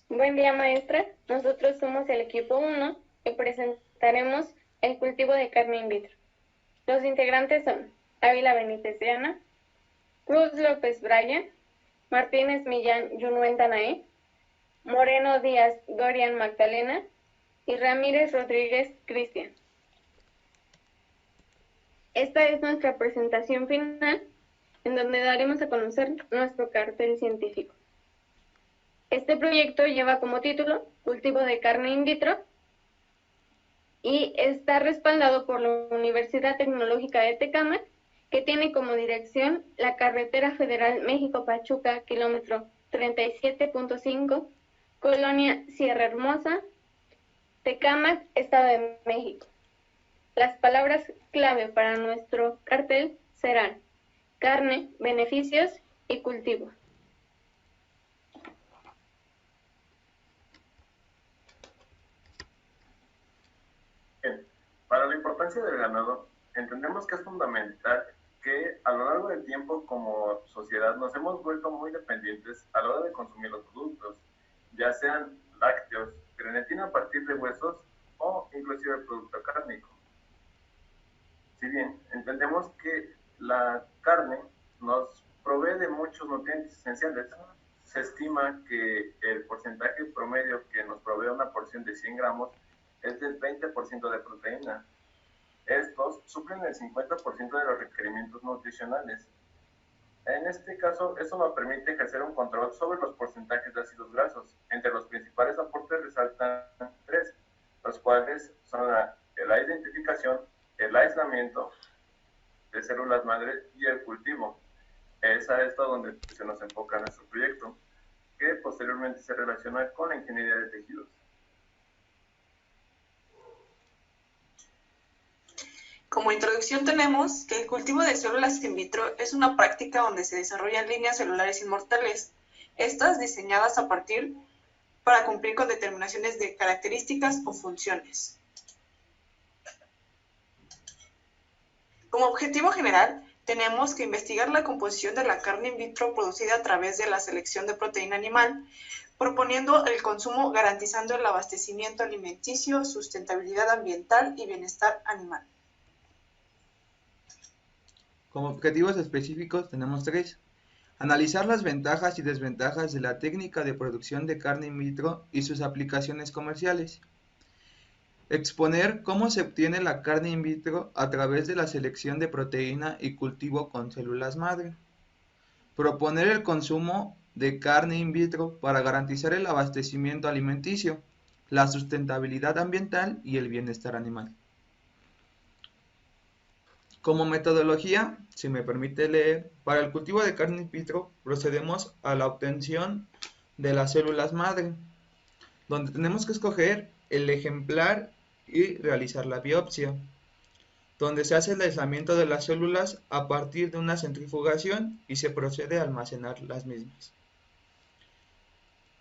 Buen día, maestra. Nosotros somos el equipo 1 y presentaremos el cultivo de carne in vitro. Los integrantes son Ávila Benítez Diana, Cruz López Brian, Martínez Millán Yunuen Danae, Moreno Díaz Dorian Magdalena y Ramírez Rodríguez Cristian. Esta es nuestra presentación final, en donde daremos a conocer nuestro cartel científico. Este proyecto lleva como título Cultivo de carne in vitro y está respaldado por la Universidad Tecnológica de Tecámac, que tiene como dirección la Carretera Federal México-Pachuca, kilómetro 37.5, Colonia Sierra Hermosa, Tecámac, Estado de México. Las palabras clave para nuestro cartel serán carne, beneficios y cultivo. Bien, para la importancia del ganado, entendemos que es fundamental que a lo largo del tiempo como sociedad nos hemos vuelto muy dependientes a la hora de consumir los productos, ya sean lácteos, grenetina a partir de huesos o inclusive el producto cárnico. Si bien entendemos que la carne nos provee de muchos nutrientes esenciales, se estima que el porcentaje promedio que nos provee una porción de 100 gramos es del 20% de proteína. Estos suplen el 50% de los requerimientos nutricionales. En este caso, eso nos permite ejercer un control sobre los porcentajes de ácidos grasos. Entre los principales aportes resaltan tres, los cuales son la identificación, el aislamiento de células madre y el cultivo. Es a esto donde se nos enfoca nuestro proyecto, que posteriormente se relaciona con la ingeniería de tejidos. Como introducción tenemos que el cultivo de células in vitro es una práctica donde se desarrollan líneas celulares inmortales, estas diseñadas a partir para cumplir con determinaciones de características o funciones. Como objetivo general, tenemos que investigar la composición de la carne in vitro producida a través de la selección de proteína animal, proponiendo el consumo garantizando el abastecimiento alimenticio, sustentabilidad ambiental y bienestar animal. Como objetivos específicos tenemos tres. Analizar las ventajas y desventajas de la técnica de producción de carne in vitro y sus aplicaciones comerciales. Exponer cómo se obtiene la carne in vitro a través de la selección de proteína y cultivo con células madre. Proponer el consumo de carne in vitro para garantizar el abastecimiento alimenticio, la sustentabilidad ambiental y el bienestar animal. Como metodología, si me permite leer, para el cultivo de carne in vitro procedemos a la obtención de las células madre, donde tenemos que escoger el ejemplar y realizar la biopsia, donde se hace el aislamiento de las células a partir de una centrifugación y se procede a almacenar las mismas.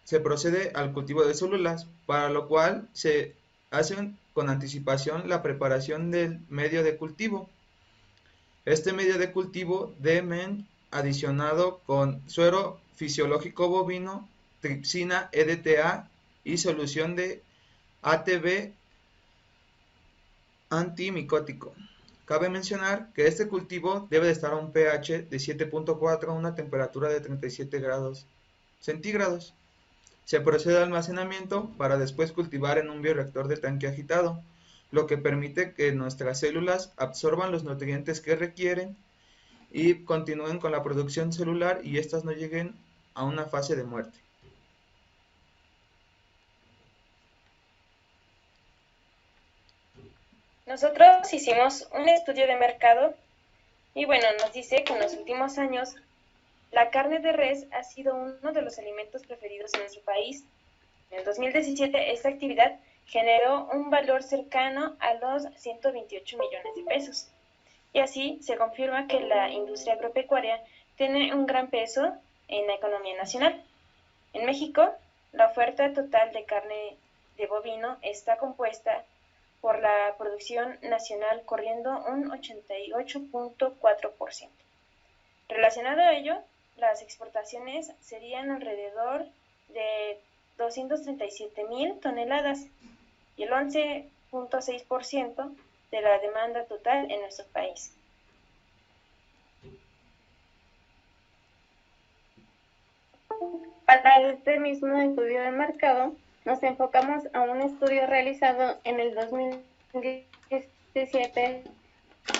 Se procede al cultivo de células, para lo cual se hace con anticipación la preparación del medio de cultivo. Este medio de cultivo debe adicionado con suero fisiológico bovino, tripsina EDTA y solución de ATB antimicótico. Cabe mencionar que este cultivo debe de estar a un pH de 7.4 a una temperatura de 37 grados centígrados. Se procede al almacenamiento para después cultivar en un bioreactor de tanque agitado, lo que permite que nuestras células absorban los nutrientes que requieren y continúen con la producción celular y éstas no lleguen a una fase de muerte. Nosotros hicimos un estudio de mercado y bueno, nos dice que en los últimos años la carne de res ha sido uno de los alimentos preferidos en nuestro país. En el 2017 esta actividad generó un valor cercano a los 128 millones de pesos. Y así se confirma que la industria agropecuaria tiene un gran peso en la economía nacional. En México, la oferta total de carne de bovino está compuesta por la producción nacional corriendo un 88.4%. Relacionado a ello, las exportaciones serían alrededor de 237.000 toneladas y el 11.6% de la demanda total en nuestro país. Para este mismo estudio de mercado, nos enfocamos a un estudio realizado en el 2017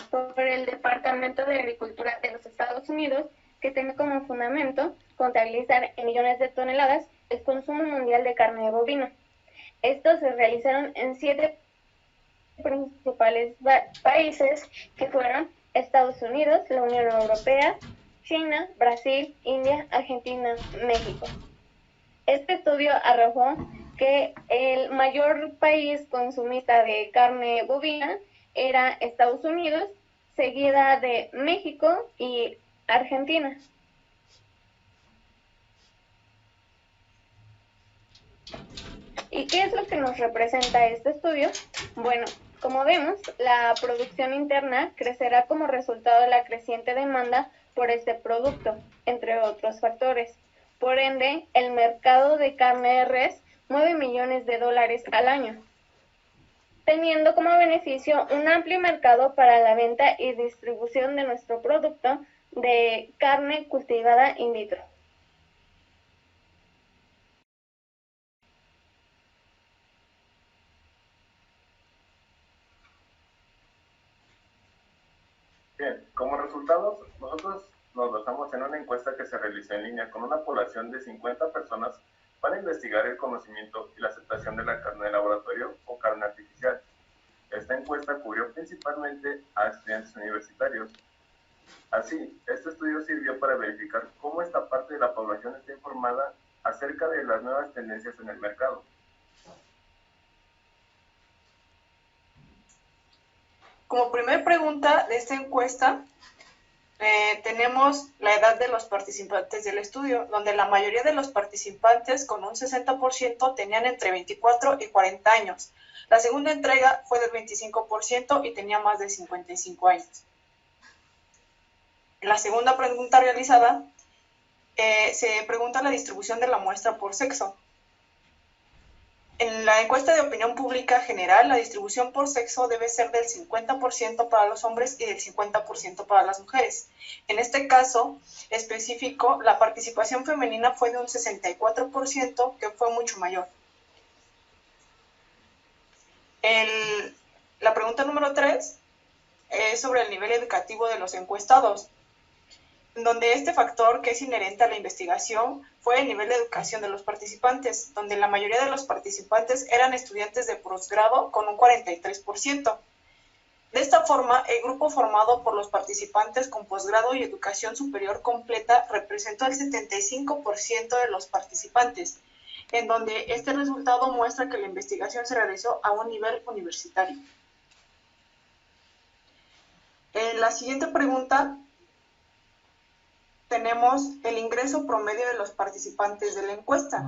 por el Departamento de Agricultura de los Estados Unidos, que tiene como fundamento contabilizar en millones de toneladas el consumo mundial de carne de bovino. Estos se realizaron en 7 principales países, que fueron Estados Unidos, la Unión Europea, China, Brasil, India, Argentina, México. Este estudio arrojó que el mayor país consumista de carne bovina era Estados Unidos, seguida de México y Argentina. ¿Y qué es lo que nos representa este estudio? Bueno, como vemos, la producción interna crecerá como resultado de la creciente demanda por este producto, entre otros factores. Por ende, el mercado de carne de res mueve millones de dólares al año, teniendo como beneficio un amplio mercado para la venta y distribución de nuestro producto de carne cultivada in vitro. Bien, como resultados, nosotros nos basamos en una encuesta que se realizó en línea con una población de 50 personas para investigar el conocimiento y la aceptación de la carne de laboratorio o carne artificial. Esta encuesta cubrió principalmente a estudiantes universitarios. Así, este estudio sirvió para verificar cómo esta parte de la población está informada acerca de las nuevas tendencias en el mercado. Como primera pregunta de esta encuesta, tenemos la edad de los participantes del estudio, donde la mayoría de los participantes, con un 60%, tenían entre 24 y 40 años. La segunda entrega fue del 25% y tenía más de 55 años. La segunda pregunta realizada, se pregunta la distribución de la muestra por sexo. En la encuesta de opinión pública general, la distribución por sexo debe ser del 50% para los hombres y del 50% para las mujeres. En este caso específico, la participación femenina fue de un 64%, que fue mucho mayor. La pregunta número 3 es sobre el nivel educativo de los encuestados, donde este factor, que es inherente a la investigación, fue el nivel de educación de los participantes, donde la mayoría de los participantes eran estudiantes de posgrado con un 43%. De esta forma, el grupo formado por los participantes con posgrado y educación superior completa representó el 75% de los participantes, en donde este resultado muestra que la investigación se realizó a un nivel universitario. En la siguiente pregunta tenemos el ingreso promedio de los participantes de la encuesta,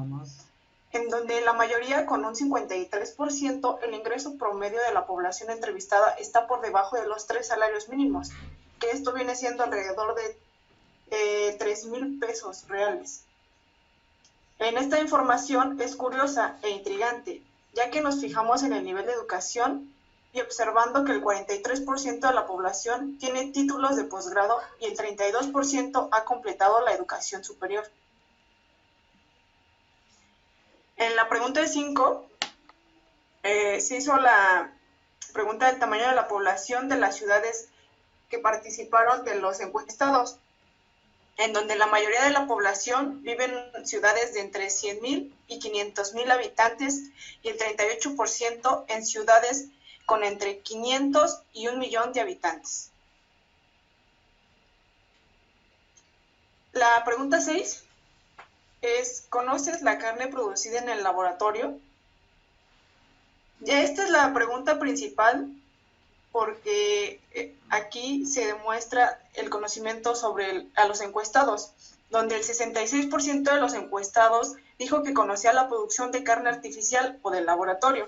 en donde la mayoría, con un 53%, el ingreso promedio de la población entrevistada está por debajo de los 3 salarios mínimos, que esto viene siendo alrededor de 3,000 pesos reales. En esta información es curiosa e intrigante, ya que nos fijamos en el nivel de educación y observando que el 43% de la población tiene títulos de posgrado y el 32% ha completado la educación superior. En la pregunta 5, se hizo la pregunta del tamaño de la población de las ciudades que participaron de los encuestados, en donde la mayoría de la población vive en ciudades de entre 100,000 y 500,000 habitantes y el 38% en ciudades con entre 500 y 1,000,000 de habitantes. La pregunta 6 es, ¿conoces la carne producida en el laboratorio? Ya esta es la pregunta principal, porque aquí se demuestra el conocimiento a los encuestados, donde el 66% de los encuestados dijo que conocía la producción de carne artificial o del laboratorio.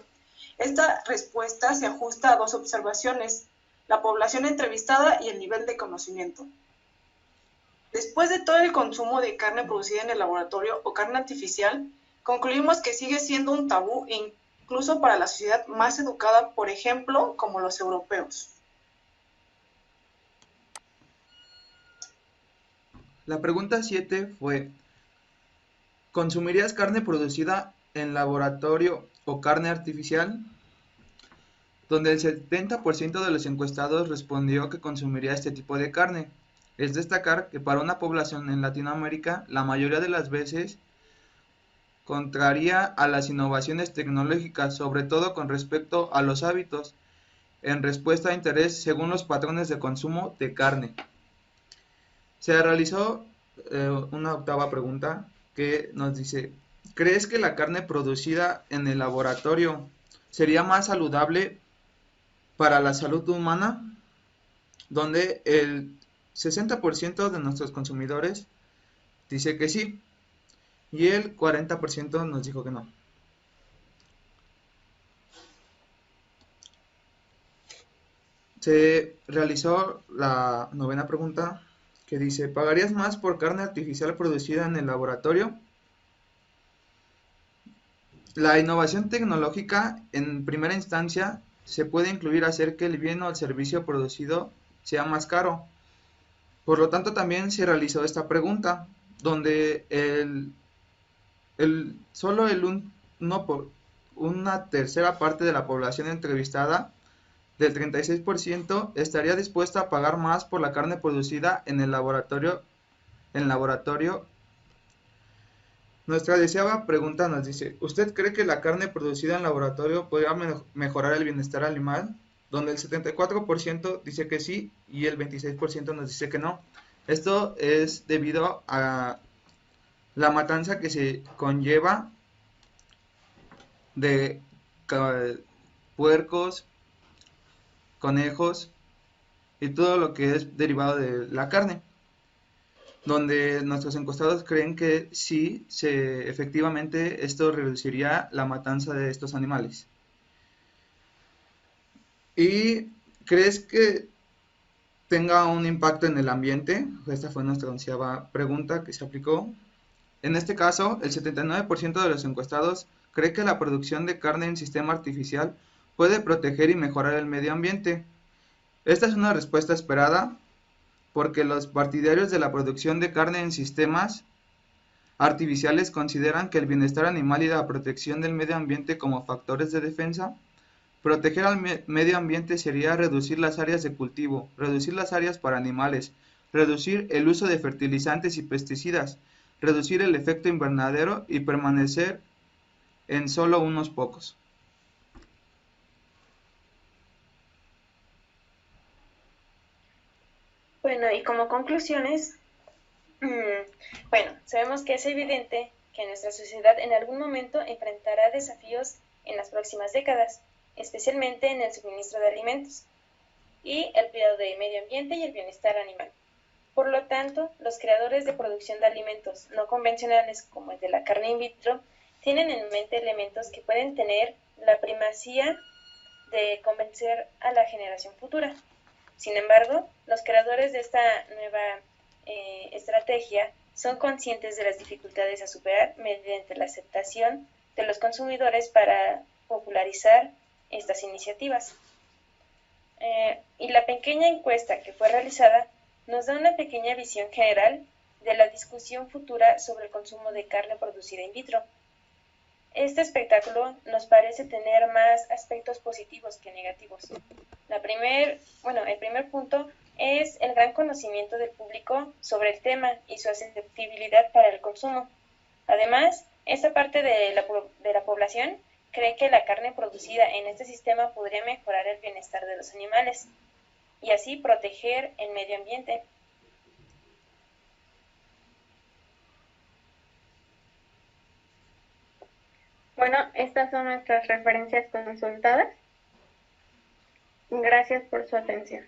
Esta respuesta se ajusta a 2 observaciones: la población entrevistada y el nivel de conocimiento. Después de todo el consumo de carne producida en el laboratorio o carne artificial, Concluimos que sigue siendo un tabú incluso para la sociedad más educada, por ejemplo, como los europeos. La pregunta 7 fue, ¿consumirías carne producida en laboratorio o carne artificial? Donde el 70% de los encuestados respondió que consumiría este tipo de carne. Es destacar que para una población en Latinoamérica, la mayoría de las veces contraria a las innovaciones tecnológicas, sobre todo con respecto a los hábitos, en respuesta a interés según los patrones de consumo de carne. Se realizó una octava pregunta que nos dice, ¿crees que la carne producida en el laboratorio sería más saludable para la salud humana? Donde el 60% de nuestros consumidores dice que sí y el 40% nos dijo que no. Se realizó la novena pregunta que dice, ¿pagarías más por carne artificial producida en el laboratorio? La innovación tecnológica en primera instancia se puede incluir hacer que el bien o el servicio producido sea más caro. Por lo tanto, también se realizó esta pregunta, donde solo una tercera parte de la población entrevistada, del 36%, estaría dispuesta a pagar más por la carne producida en el laboratorio. Nuestra deseada pregunta nos dice, ¿usted cree que la carne producida en laboratorio podría mejorar el bienestar animal? Donde el 74% dice que sí y el 26% nos dice que no. Esto es debido a la matanza que se conlleva de puercos, conejos y todo lo que es derivado de la carne, donde nuestros encuestados creen que sí, efectivamente esto reduciría la matanza de estos animales. ¿Y crees que tenga un impacto en el ambiente? Esta fue nuestra onceava pregunta que se aplicó. En este caso, el 79% de los encuestados cree que la producción de carne en sistema artificial puede proteger y mejorar el medio ambiente. Esta es una respuesta esperada porque los partidarios de la producción de carne en sistemas artificiales consideran que el bienestar animal y la protección del medio ambiente como factores de defensa. Proteger al medio ambiente sería reducir las áreas de cultivo, reducir las áreas para animales, reducir el uso de fertilizantes y pesticidas, reducir el efecto invernadero y permanecer en solo unos pocos. Bueno, y como conclusiones, bueno, sabemos que es evidente que nuestra sociedad en algún momento enfrentará desafíos en las próximas décadas, especialmente en el suministro de alimentos y el cuidado del medio ambiente y el bienestar animal. Por lo tanto, los creadores de producción de alimentos no convencionales, como el de la carne in vitro, tienen en mente elementos que pueden tener la primacía de convencer a la generación futura. Sin embargo, los creadores de esta nueva estrategia son conscientes de las dificultades a superar mediante la aceptación de los consumidores para popularizar estas iniciativas. Y la pequeña encuesta que fue realizada nos da una pequeña visión general de la discusión futura sobre el consumo de carne producida in vitro. Este espectáculo nos parece tener más aspectos positivos que negativos. El primer punto es el gran conocimiento del público sobre el tema y su aceptabilidad para el consumo. Además, esta parte de la población cree que la carne producida en este sistema podría mejorar el bienestar de los animales y así proteger el medio ambiente. Bueno, estas son nuestras referencias consultadas. Gracias por su atención.